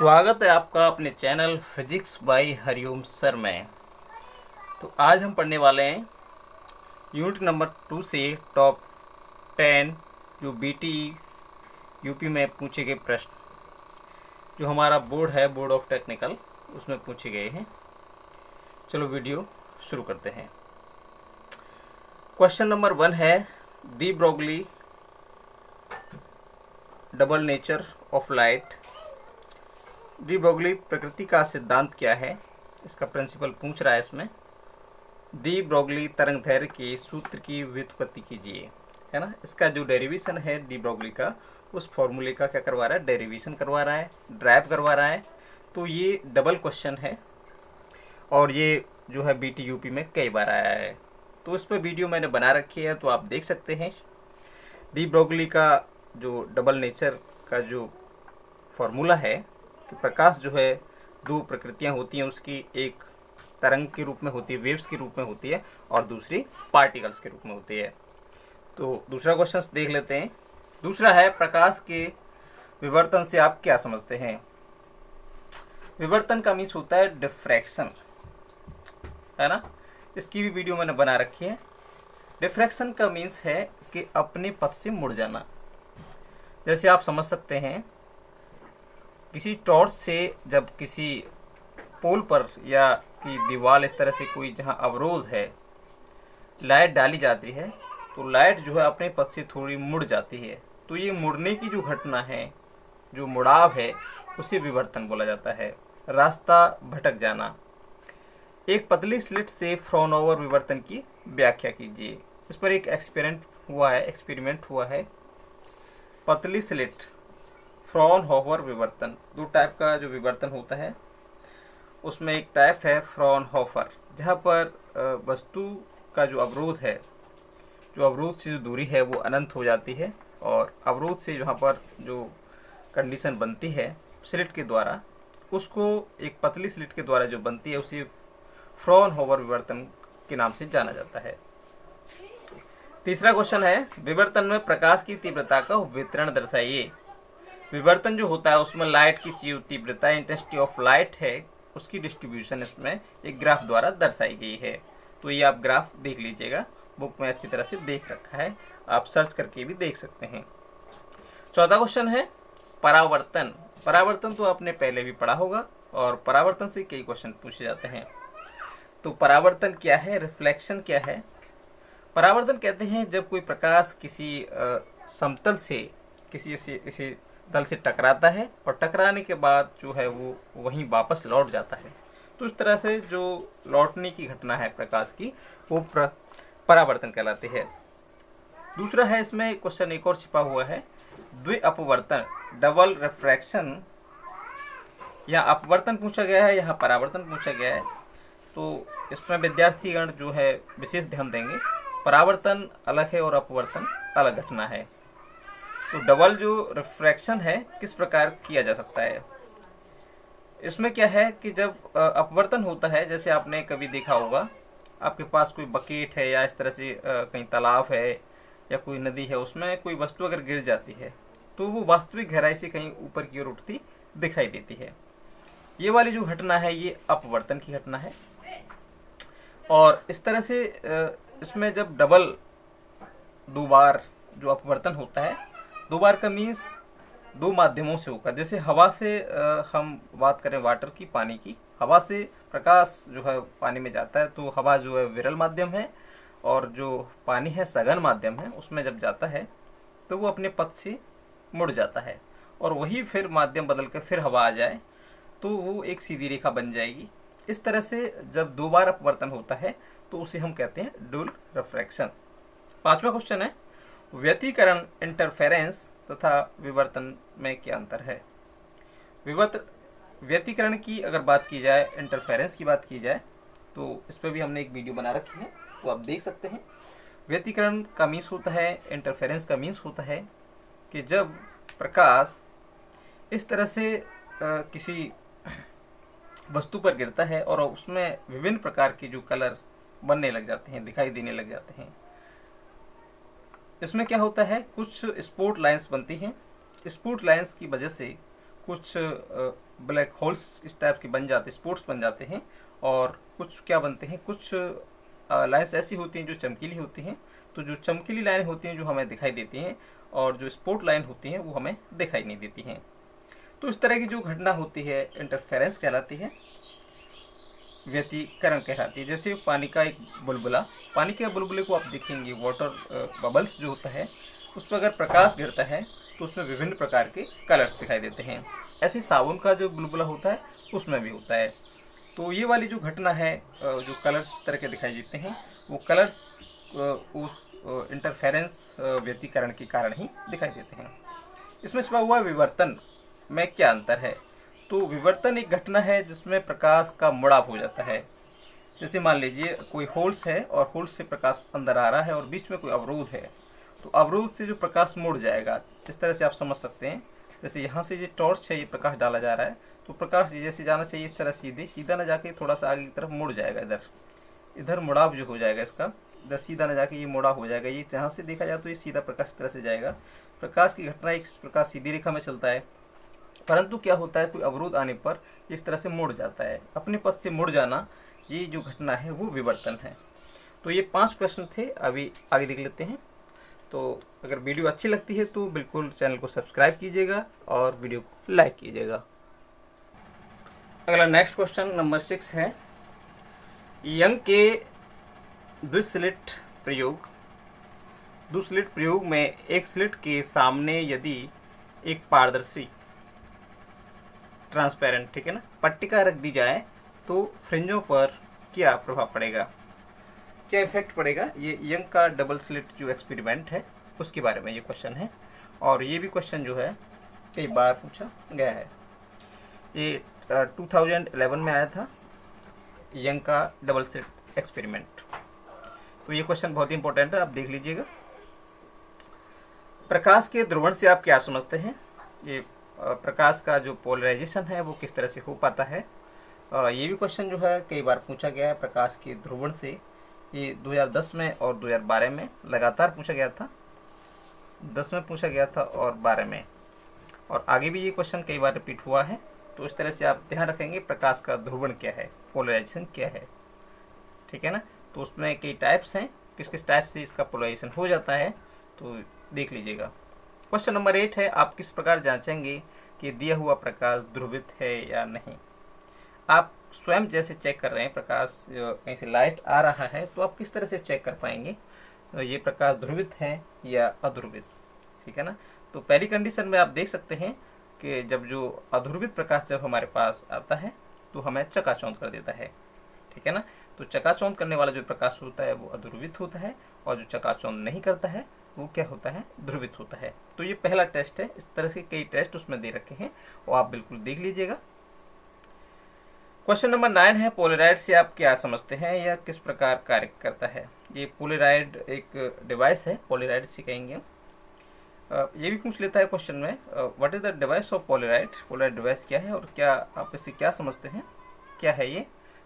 स्वागत है आपका अपने channel physics bye Hariom sir में। तो आज हम पढ़ने वाले हैं यूनिट नंबर 2 से टॉप 10 जो बीटी यूपी में पूछे गए प्रश्न जो हमारा बोर्ड है, बोर्ड ऑफ टेक्निकल, उसमें पूछे गए हैं। चलो वीडियो शुरू करते हैं। क्वेश्चन नंबर 1 है de Broglie double nature of light. De Broglie प्रकृति का सिद्धांत क्या है, इसका प्रिंसिपल पूछ रहा है इसमें। डी ब्रोगली तरंगदैर्घ्य के सूत्र की व्युत्पत्ति कीजिए, है ना। इसका जो डेरिवेशन है डी ब्रोगली का, उस फॉर्मूले का क्या करवा रहा है, डेरिवेशन करवा रहा है, ड्राइव करवा रहा है। तो ये डबल क्वेश्चन है और ये जो है बीटी यूपी में कई बार आया है। तो इस पर वीडियो मैंने बना रखी है, तो आप देख सकते हैं। डी ब्रोगली का जो डबल नेचर का जो फॉर्मूला है कि प्रकाश जो है दो प्रकृतियां होती हैं, उसकी एक तरंग के रूप में होती है, वेव्स के रूप में होती है, और दूसरी पार्टिकल्स के रूप में होती है। तो दूसरा क्वेश्चन देख लेते हैं। दूसरा है प्रकाश के विवर्तन से आप क्या समझते हैं। विवर्तन का मीन्स होता है डिफ्रैक्शन, है ना। इसकी भी वीडियो मैंने बना रखी है। डिफ्रैक्शन का मीन्स है कि अपने पथ से मुड़ जाना। जैसे आप समझ सकते हैं, किसी टॉर्च से जब किसी पोल पर या की दीवार इस तरह से कोई जहां अवरोध है, लाइट डाली जाती है, तो लाइट जो है अपने पथ से थोड़ी मुड़ जाती है। तो ये मुड़ने की जो घटना है, जो मुड़ाव है, उसे विवर्तन बोला जाता है। रास्ता भटक जाना। एक पतली स्लिट से फ्राउनहोफर विवर्तन की व्याख्या कीजिए। इस पर एक एक्सपेरिमेंट हुआ है। पतली स्लिट, फ्राउनहोफर विवर्तन, दो टाइप का जो विवर्तन होता है, उसमें एक टाइप है फ्राउनहोफर, जहाँ पर वस्तु का जो अवरोध है, जो अवरोध से जो दूरी है वो अनंत हो जाती है, और अवरोध से यहाँ पर जो कंडीशन बनती है स्लिट के द्वारा, उसको एक पतली स्लिट के द्वारा जो बनती है उसे फ्राउनहोफर विवर्तन के नाम से जाना जाता है। तीसरा क्वेश्चन है विवर्तन में प्रकाश की तीव्रता का वितरण दर्शाइए। विवर्तन जो होता है उसमें लाइट की तीव्रता, इंटेंसिटी ऑफ लाइट है, उसकी डिस्ट्रीब्यूशन इसमें एक ग्राफ द्वारा दर्शाई गई है। तो ये आप ग्राफ देख लीजिएगा, बुक में अच्छी तरह से देख रखा है, आप सर्च करके भी देख सकते हैं। चौथा क्वेश्चन है परावर्तन। परावर्तन तो आपने पहले भी पढ़ा होगा, और परावर्तन से कई क्वेश्चन पूछे जाते हैं। तो परावर्तन क्या है, रिफ्लेक्शन क्या है। परावर्तन कहते हैं जब कोई प्रकाश किसी समतल से किसी तल से टकराता है, और टकराने के बाद जो है वो वहीं वापस लौट जाता है। तो इस तरह से जो लौटने की घटना है प्रकाश की, वो परावर्तन कहलाती है। दूसरा है, इसमें क्वेश्चन एक और छिपा हुआ है, द्वि अपवर्तन, डबल रिफ्रैक्शन। यहाँ अपवर्तन पूछा गया है, यहाँ परावर्तन पूछा गया है। तो इसमें विद्यार्थीगण जो है विशेष ध्यान देंगे। परावर्तन अलग है और अपवर्तन अलग घटना है। तो डबल जो रिफ्रैक्शन है किस प्रकार किया जा सकता है। इसमें क्या है कि जब अपवर्तन होता है, जैसे आपने कभी देखा होगा, आपके पास कोई बकेट है या इस तरह से कहीं तालाब है या कोई नदी है, उसमें कोई वस्तु अगर गिर जाती है तो वो वास्तविक गहराई से कहीं ऊपर की ओर उठती दिखाई देती है। ये वाली जो घटना है ये अपवर्तन की घटना है। और इस तरह से इसमें जब डबल, दो बार जो अपवर्तन होता है, दो बार का मीन्स दो माध्यमों से होकर, जैसे हवा से हम बात करें वाटर की, पानी की, हवा से प्रकाश जो है पानी में जाता है, तो हवा जो है विरल माध्यम है, और जो पानी है सघन माध्यम है। उसमें जब जाता है तो वो अपने पथ से मुड़ जाता है, और वही फिर माध्यम बदल कर फिर हवा आ जाए तो वो एक सीधी रेखा बन जाएगी। इस तरह से जब दो बार अपवर्तन होता है तो उसे हम कहते हैं ड्यूल रिफ्रैक्शन। पांचवा क्वेश्चन है व्यतिकरण, इंटरफेरेंस तथा विवर्तन में क्या अंतर है। व्यतिकरण की अगर बात की जाए, इंटरफेरेंस की बात की जाए, तो इस पर भी हमने एक वीडियो बना रखी है, तो आप देख सकते हैं। व्यतिकरण का मीन्स होता है, इंटरफेरेंस का मीन्स होता है कि जब प्रकाश इस तरह से किसी वस्तु पर गिरता है और उसमें विभिन्न प्रकार के जो कलर बनने लग जाते हैं, दिखाई देने लग जाते हैं। इसमें क्या होता है, कुछ स्पॉट लाइंस बनती हैं। स्पॉट लाइंस की वजह से कुछ ब्लैक होल्स इस टाइप के बन जाते हैं, स्पॉट्स बन जाते हैं, और कुछ क्या बनते हैं, कुछ लाइन्स ऐसी होती हैं जो चमकीली होती हैं। तो जो चमकीली लाइन होती हैं जो हमें दिखाई देती हैं, और जो स्पॉट लाइन होती हैं वो हमें दिखाई नहीं देती हैं। तो इस तरह की जो घटना होती है इंटरफेरेंस कहलाती है, व्यतिकरण कहलाती है। जैसे पानी का एक बुलबुला, पानी के बुलबुले को आप देखेंगे, वाटर बबल्स जो होता है उस पर अगर प्रकाश गिरता है तो उसमें विभिन्न प्रकार के कलर्स दिखाई देते हैं। ऐसे ही साबुन का जो बुलबुला होता है उसमें भी होता है। तो ये वाली जो घटना है, जो कलर्स इस तरह के दिखाई देते हैं, वो कलर्स उस इंटरफेरेंस व्यतिकरण के कारण ही दिखाई देते हैं। इसमें छिपा हुआ विवर्तन में क्या अंतर है? तो विवर्तन एक घटना है जिसमें प्रकाश का मुड़ाव हो जाता है। जैसे मान लीजिए कोई होल्स है और होल्स से प्रकाश अंदर आ रहा है और बीच में कोई अवरोध है, तो अवरोध से जो प्रकाश मुड़ जाएगा, इस तरह से आप समझ सकते हैं। जैसे यहाँ से ये टॉर्च है, ये प्रकाश डाला जा रहा है, तो प्रकाश जैसे जाना चाहिए इस तरह सीधा ना जाके थोड़ा सा आगे की तरफ मुड़ जाएगा, इधर मुड़ाव जो हो जाएगा इसका, इधर सीधा ना जाके ये मुड़ा हो जाएगा। ये यहाँ से देखा जाए तो ये सीधा प्रकाश इस तरह से जाएगा। प्रकाश की घटना एक प्रकाश सीधी रेखा में चलता है, परंतु क्या होता है, कोई अवरोध आने पर इस तरह से मुड़ जाता है। अपने पथ से मुड़ जाना, ये जो घटना है वो विवर्तन है। तो ये 5 प्रश्न थे, अभी आगे देख लेते हैं। तो अगर वीडियो अच्छी लगती है तो बिल्कुल चैनल को सब्सक्राइब कीजिएगा और वीडियो को लाइक कीजिएगा। अगला नेक्स्ट क्वेश्चन नंबर 6 है, यंग के द्विस्लिट प्रयोग में एक स्लिट के सामने यदि एक पारदर्शी ट्रांसपेरेंट, ठीक है ना, पट्टिका रख दी जाए तो फ्रिंजों पर क्या प्रभाव पड़ेगा, क्या इफेक्ट पड़ेगा? ये यंग का डबल स्लिट जो एक्सपेरिमेंट है उसके बारे में ये क्वेश्चन है। और ये भी क्वेश्चन जो है कई बार पूछा गया है। ये 2011 में आया था, यंग का डबल स्लिट एक्सपेरिमेंट। तो ये क्वेश्चन बहुत ही इंपॉर्टेंट है, आप देख लीजिएगा। प्रकाश के ध्रुवण से आप क्या समझते हैं? ये प्रकाश का जो पोलराइजेशन है वो किस तरह से हो पाता है? ये भी क्वेश्चन जो है कई बार पूछा गया है प्रकाश के ध्रुवण से। ये 2010 में और 2012 में लगातार पूछा गया था, 10 में पूछा गया था और 12 में, और आगे भी ये क्वेश्चन कई बार रिपीट हुआ है। तो इस तरह से आप ध्यान रखेंगे प्रकाश का ध्रुवण क्या है, पोलराइजेशन क्या है, ठीक है ना। तो उसमें कई टाइप्स हैं, किस किस टाइप से इसका पोलराइजेशन हो जाता है तो देख लीजिएगा। क्वेश्चन नंबर 8 है, आप किस प्रकार जांचेंगे कि दिया हुआ प्रकाश ध्रुवित है या नहीं? आप स्वयं जैसे चेक कर रहे हैं, प्रकाश कहीं से लाइट आ रहा है तो आप किस तरह से चेक कर पाएंगे तो ये प्रकाश ध्रुवित है या अध्रुवित, ठीक है ना। तो पहली कंडीशन में आप देख सकते हैं कि जब जो अध्रुवित प्रकाश जब हमारे पास आता है तो हमें चकाचौंध कर देता है, ठीक है ना। तो चकाचौंध करने वाला जो प्रकाश होता है वो अध्रुवित होता है, और जो चकाचौंध नहीं करता है वो क्या होता है, ध्रुवित होता है। तो ये पहला टेस्ट है। इस तरह के कई टेस्ट उसमें दे रखे हैं और आप बिल्कुल देख लीजिएगा। क्वेश्चन नंबर 9 है, पोलराइड से आप क्या समझते हैं या किस प्रकार कार्य करता है? ये पोलराइड एक डिवाइस है, पोलराइड से कहेंगे। ये भी पूछ लेता है क्वेश्चन में, what is the device of Polaroid? Polaroid device क्या है और क्या आप इससे क्या समझते हैं, क्या है ये,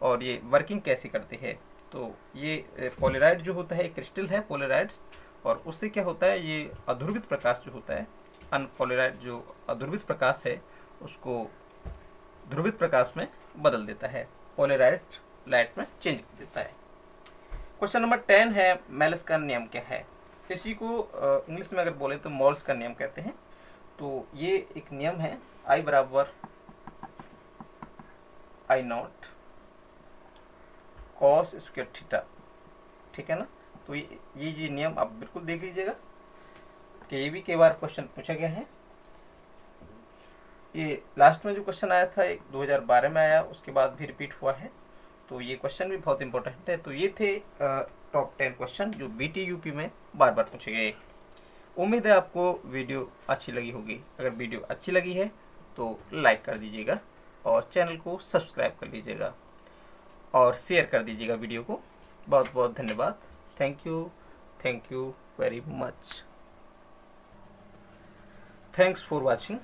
और ये वर्किंग कैसे करती है? तो ये पोलराइड जो होता है एक क्रिस्टल है पोलराइड्स, और उससे क्या होता है, ये अध्रुवित प्रकाश जो होता है, अनपोलराइड जो अध्रुवित प्रकाश है उसको ध्रुवित प्रकाश में बदल देता है, पोलराइड लाइट में चेंज कर देता है। क्वेश्चन नंबर 10 है, मेल्स का नियम क्या है? इसी को इंग्लिश में अगर बोले तो मोल्स का नियम कहते हैं। तो ये एक नियम है, I बराबर I0 cos स्क्वायर थीटा, ठीक है ना। तो ये जी नियम आप बिल्कुल देख लीजिएगा कि ये भी कई बार क्वेश्चन पूछा गया है। ये लास्ट में जो क्वेश्चन आया था 2012 में आया, उसके बाद भी रिपीट हुआ है। तो ये क्वेश्चन भी बहुत इंपॉर्टेंट है। तो ये थे टॉप 10 क्वेश्चन जो बीटी यूपी में बार बार पूछे गए। उम्मीद है आपको वीडियो अच्छी लगी होगी। अगर वीडियो अच्छी लगी है तो लाइक कर दीजिएगा और चैनल को सब्सक्राइब कर लीजिएगा और शेयर कर दीजिएगा वीडियो को। बहुत बहुत धन्यवाद। Thank you very much. Thanks for watching.